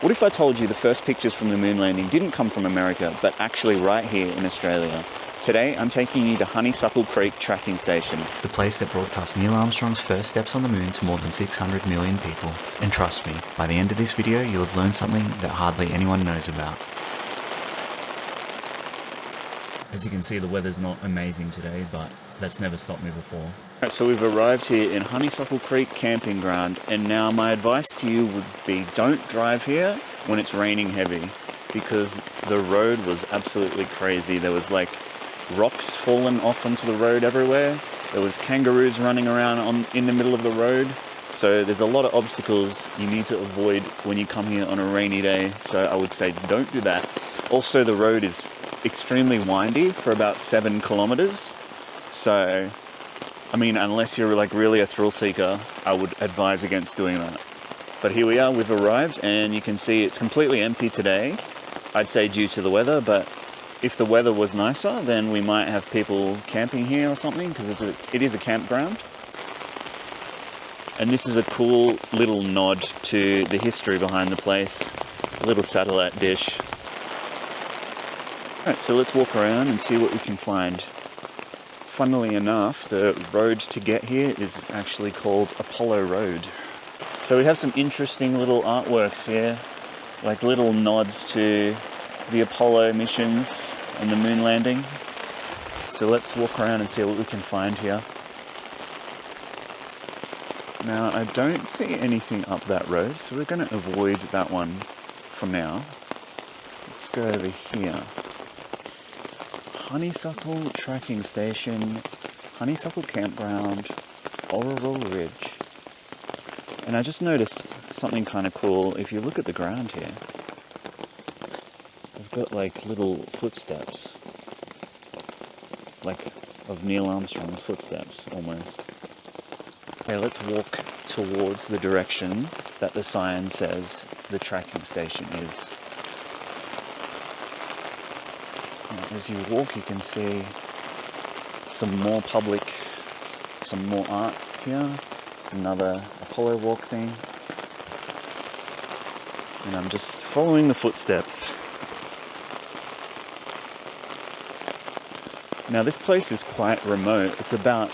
What if I told you the first pictures from the moon landing didn't come from America, but actually right here in Australia? Today, I'm taking you to Honeysuckle Creek Tracking Station. The place that broadcast Neil Armstrong's first steps on the moon to more than 600 million people. And trust me, by the end of this video, you'll have learned something that hardly anyone knows about. As you can see, the weather's not amazing today, but that's never stopped me before. Alright, so we've arrived here in Honeysuckle Creek Camping Ground, and now my advice to you would be don't drive here when it's raining heavy, because the road was absolutely crazy. There was like rocks falling off onto the road everywhere. There was kangaroos running around in the middle of the road. So there's a lot of obstacles you need to avoid when you come here on a rainy day. So I would say don't do that. Also, the road is extremely windy for about 7 kilometers. So, I mean, unless you're like really a thrill seeker, I would advise against doing that. But here we are, we've arrived, and you can see it's completely empty today. I'd say due to the weather, but if the weather was nicer, then we might have people camping here or something, because it is a campground. And this is a cool little nod to the history behind the place. A little satellite dish. Alright, so let's walk around and see what we can find. Funnily enough, the road to get here is actually called Apollo Road. So we have some interesting little artworks here, like little nods to the Apollo missions and the moon landing. So let's walk around and see what we can find here. Now, I don't see anything up that road, so we're going to avoid that one for now. Let's go over here. Honeysuckle Tracking Station, Honeysuckle Campground, Orroral Ridge. And I just noticed something kind of cool. If you look at the ground here, they've got like little footsteps, like of Neil Armstrong's footsteps almost. Okay, let's walk towards the direction that the sign says the tracking station is. As you walk, you can see some more art here. It's another Apollo walk thing. And I'm just following the footsteps. Now this place is quite remote. It's about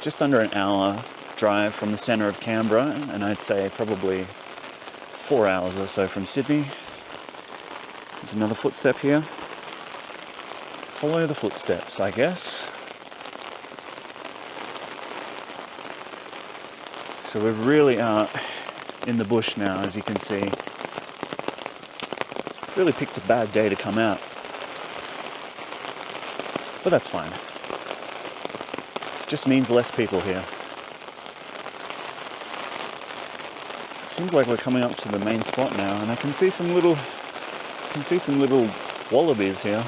just under an hour drive from the centre of Canberra, and I'd say probably 4 hours or so from Sydney. There's another footstep here. Follow the footsteps, I guess. So we're really out in the bush now, as you can see. Really picked a bad day to come out. But that's fine. Just means less people here. Seems like we're coming up to the main spot now, and I can see some little wallabies here.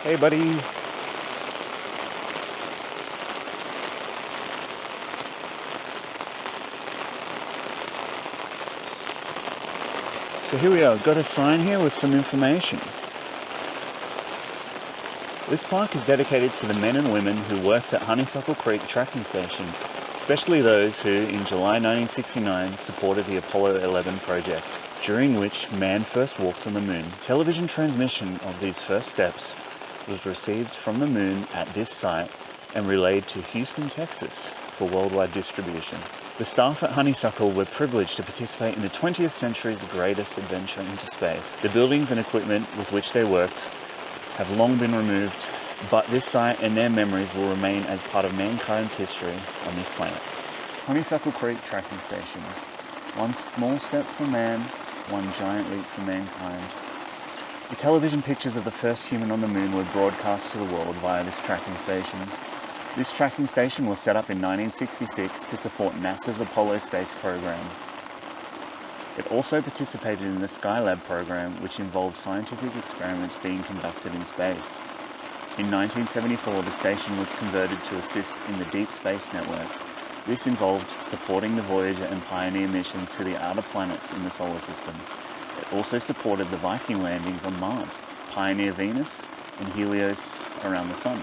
Hey, buddy. So here we are, got a sign here with some information. This park is dedicated to the men and women who worked at Honeysuckle Creek Tracking Station, especially those who, in July 1969, supported the Apollo 11 project, during which man first walked on the moon. Television transmission of these first steps was received from the moon at this site and relayed to Houston, Texas for worldwide distribution. The staff at Honeysuckle were privileged to participate in the 20th century's greatest adventure into space. The buildings and equipment with which they worked have long been removed, but this site and their memories will remain as part of mankind's history on this planet. Honeysuckle Creek Tracking Station. One small step for man, one giant leap for mankind. The television pictures of the first human on the moon were broadcast to the world via this tracking station. This tracking station was set up in 1966 to support NASA's Apollo space program. It also participated in the Skylab program, which involved scientific experiments being conducted in space. In 1974, the station was converted to assist in the Deep Space Network. This involved supporting the Voyager and Pioneer missions to the outer planets in the solar system. It also supported the Viking landings on Mars, Pioneer Venus, and Helios around the Sun.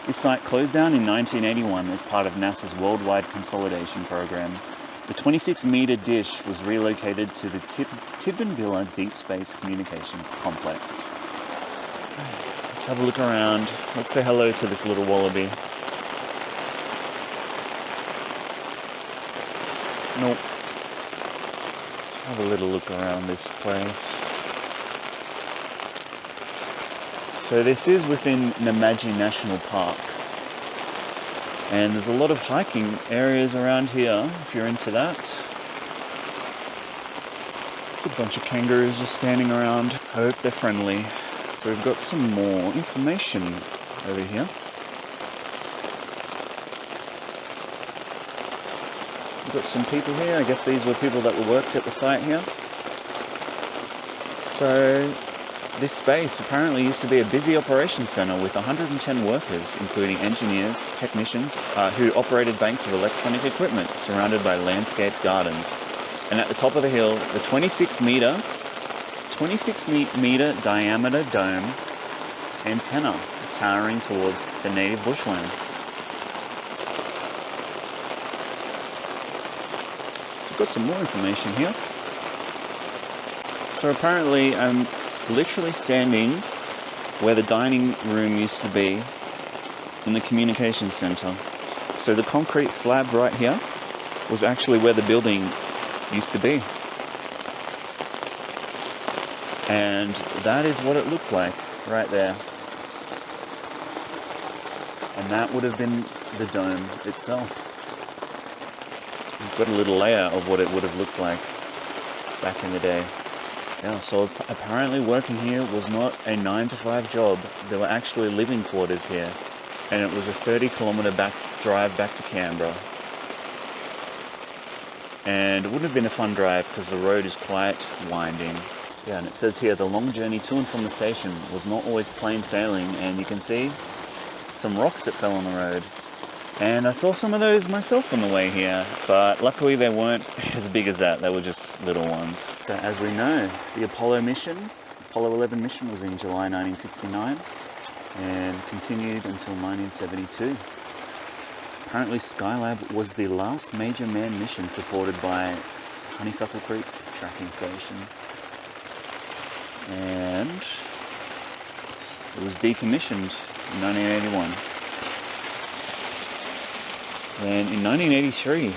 This site closed down in 1981 as part of NASA's worldwide consolidation program. The 26-meter dish was relocated to the Tidbinbilla Deep Space Communication Complex. Let's have a look around. Let's say hello to this little wallaby. Nope. Let's have a little look around this place. So this is within Namadgi National Park. And there's a lot of hiking areas around here, if you're into that. There's a bunch of kangaroos just standing around. I hope they're friendly. So we've got some more information over here. We've got some people here. I guess these were people that worked at the site here. So this space apparently used to be a busy operations center with 110 workers, including engineers, technicians, who operated banks of electronic equipment surrounded by landscaped gardens. And at the top of the hill, the 26-meter diameter dome antenna towering towards the native bushland. So we've got some more information here. So apparently I'm literally standing where the dining room used to be in the communications center. So the concrete slab right here was actually where the building used to be. And that is what it looked like right there. And that would have been the dome itself. We've got a little layout of what it would have looked like back in the day. Yeah, so apparently working here was not a 9-to-5 job. There were actually living quarters here. And it was a 30-kilometer drive back to Canberra. And it wouldn't have been a fun drive because the road is quite winding. Yeah, and it says here the long journey to and from the station was not always plain sailing, and you can see some rocks that fell on the road. And I saw some of those myself on the way here, but luckily they weren't as big as that. They were just little ones. So as we know, the Apollo 11 mission was in July 1969 and continued until 1972. Apparently Skylab was the last major manned mission supported by Honeysuckle Creek Tracking Station. And it was decommissioned in 1981. Then in 1983,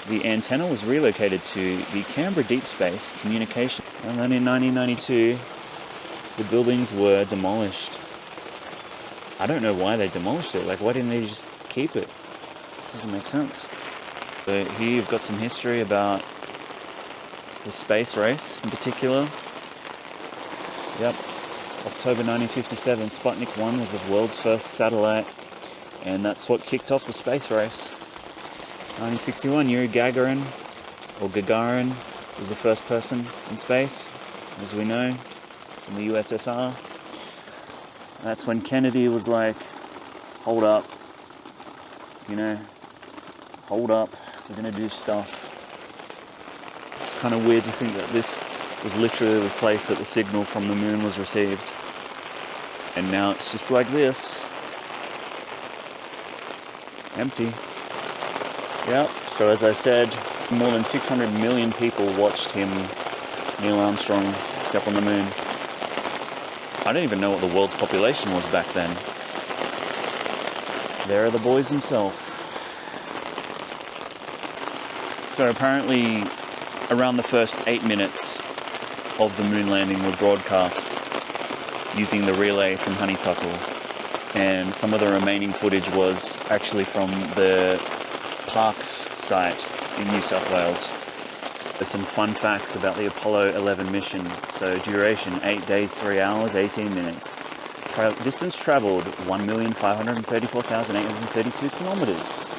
the antenna was relocated to the Canberra Deep Space Communication. And then in 1992, the buildings were demolished. I don't know why they demolished it. Like, why didn't they just keep it? Doesn't make sense. So here you've got some history about the space race in particular. Yep, October 1957, Sputnik 1 was the world's first satellite, and that's what kicked off the space race. 1961, Yuri Gagarin was the first person in space, as we know, in the USSR. That's when Kennedy was like, hold up, hold up, we're gonna do stuff. It's kind of weird to think that this was literally the place that the signal from the moon was received. And now it's just like this. Empty. Yep, so as I said, more than 600 million people watched him, Neil Armstrong, step on the moon. I don't even know what the world's population was back then. There are the boys himself. So apparently around the first 8 minutes of the moon landing were broadcast using the relay from Honeysuckle, and some of the remaining footage was actually from the Parks site in New South Wales. There's some fun facts about the Apollo 11 mission. So duration, 8 days, 3 hours, 18 minutes. Distance travelled, 1,534,832 kilometres.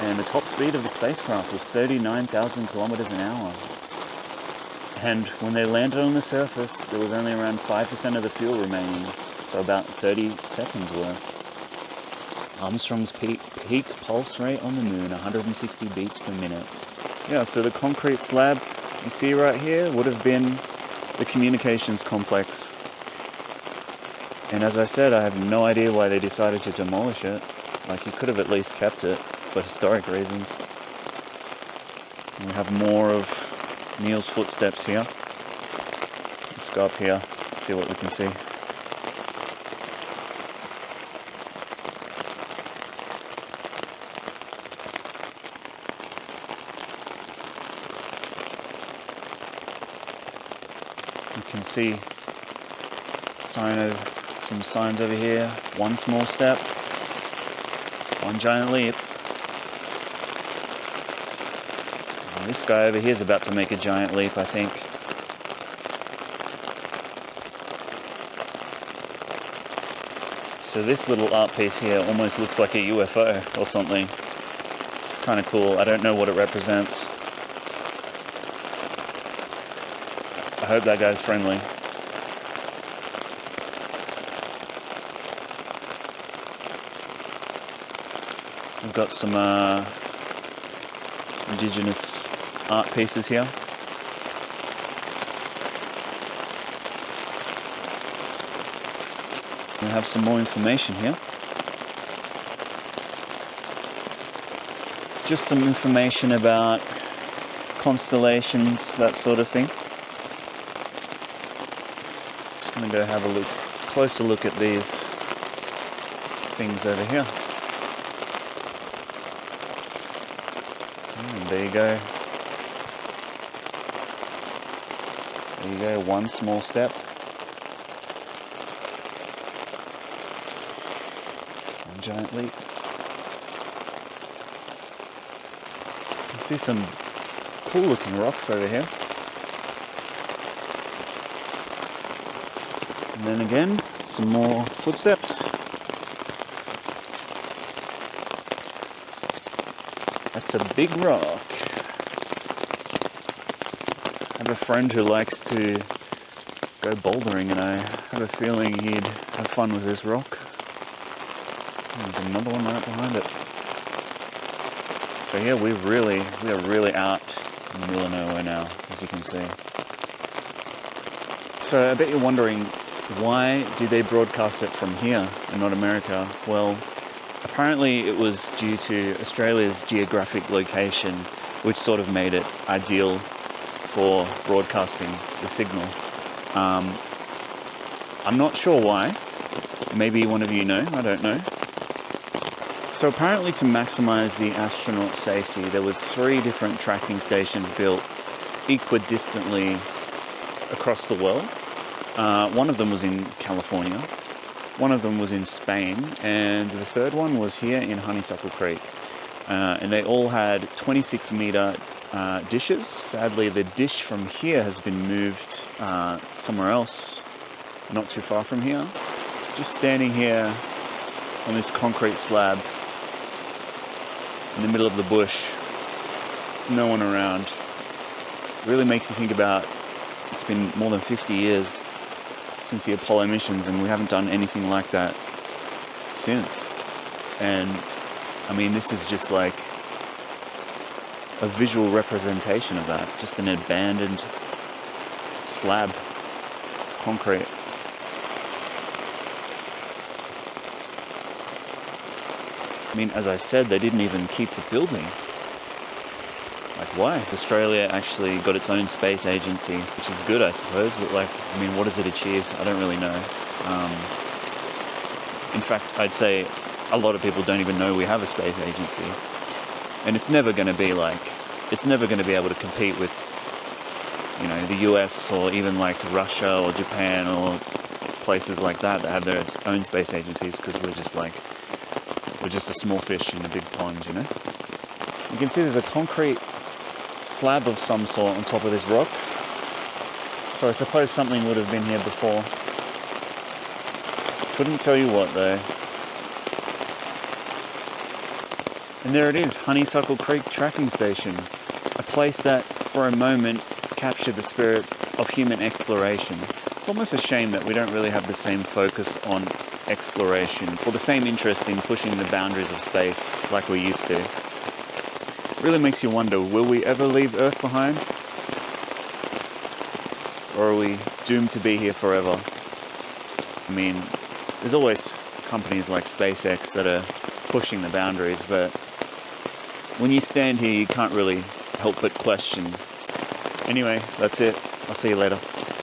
And the top speed of the spacecraft was 39,000 kilometres an hour. And when they landed on the surface, there was only around 5% of the fuel remaining, so about 30 seconds worth. Armstrong's peak pulse rate on the moon, 160 beats per minute. Yeah, so the concrete slab you see right here would have been the communications complex. And as I said, I have no idea why they decided to demolish it. Like, you could have at least kept it for historic reasons. We have more of Neil's footsteps here. Let's go up here, see what we can see. You can see some signs over here. One small step, one giant leap. And this guy over here is about to make a giant leap, I think. So this little art piece here almost looks like a UFO or something. It's kind of cool. I don't know what it represents. I hope that guy's friendly. We've got some indigenous art pieces here. We have some more information here. Just some information about constellations, that sort of thing. Just going to go have a closer look at these things over here. And there you go. There you go, one small step. One giant leap. You can see some cool looking rocks over here. And then again, some more footsteps. That's a big rock. I have a friend who likes to go bouldering, and I have a feeling he'd have fun with this rock. There's another one right behind it. So yeah, we are really out in the middle of nowhere now, as you can see. So I bet you're wondering, why do they broadcast it from here and not America? Well, apparently it was due to Australia's geographic location, which sort of made it ideal for broadcasting the signal. I'm not sure why. Maybe one of you know, I don't know. So apparently, to maximize the astronaut safety, there was 3 different tracking stations built equidistantly across the world. One of them was in California, one of them was in Spain, and the third one was here in Honeysuckle Creek. And they all had 26-meter dishes. Sadly, the dish from here has been moved somewhere else, not too far from here. Just standing here on this concrete slab in the middle of the bush, there's no one around. It really makes you think about, it's been more than 50 years since the Apollo missions, and we haven't done anything like that since. And I mean, this is just like a visual representation of that, just an abandoned slab, concrete. I mean, as I said, they didn't even keep the building. Like, why? Australia actually got its own space agency, which is good, I suppose, but like, I mean, what has it achieved? I don't really know. In fact, I'd say a lot of people don't even know we have a space agency. And it's never going to be like, it's never going to be able to compete with, you know, the US or even like Russia or Japan or places like that have their own space agencies, because we're just a small fish in a big pond, you know? You can see there's a concrete slab of some sort on top of this rock. So I suppose something would have been here before. Couldn't tell you what though. And there it is, Honeysuckle Creek Tracking Station. A place that, for a moment, captured the spirit of human exploration. It's almost a shame that we don't really have the same focus on exploration, or the same interest in pushing the boundaries of space like we used to. It really makes you wonder, will we ever leave Earth behind? Or are we doomed to be here forever? I mean, there's always companies like SpaceX that are pushing the boundaries, but when you stand here, you can't really help but question. Anyway, that's it. I'll see you later.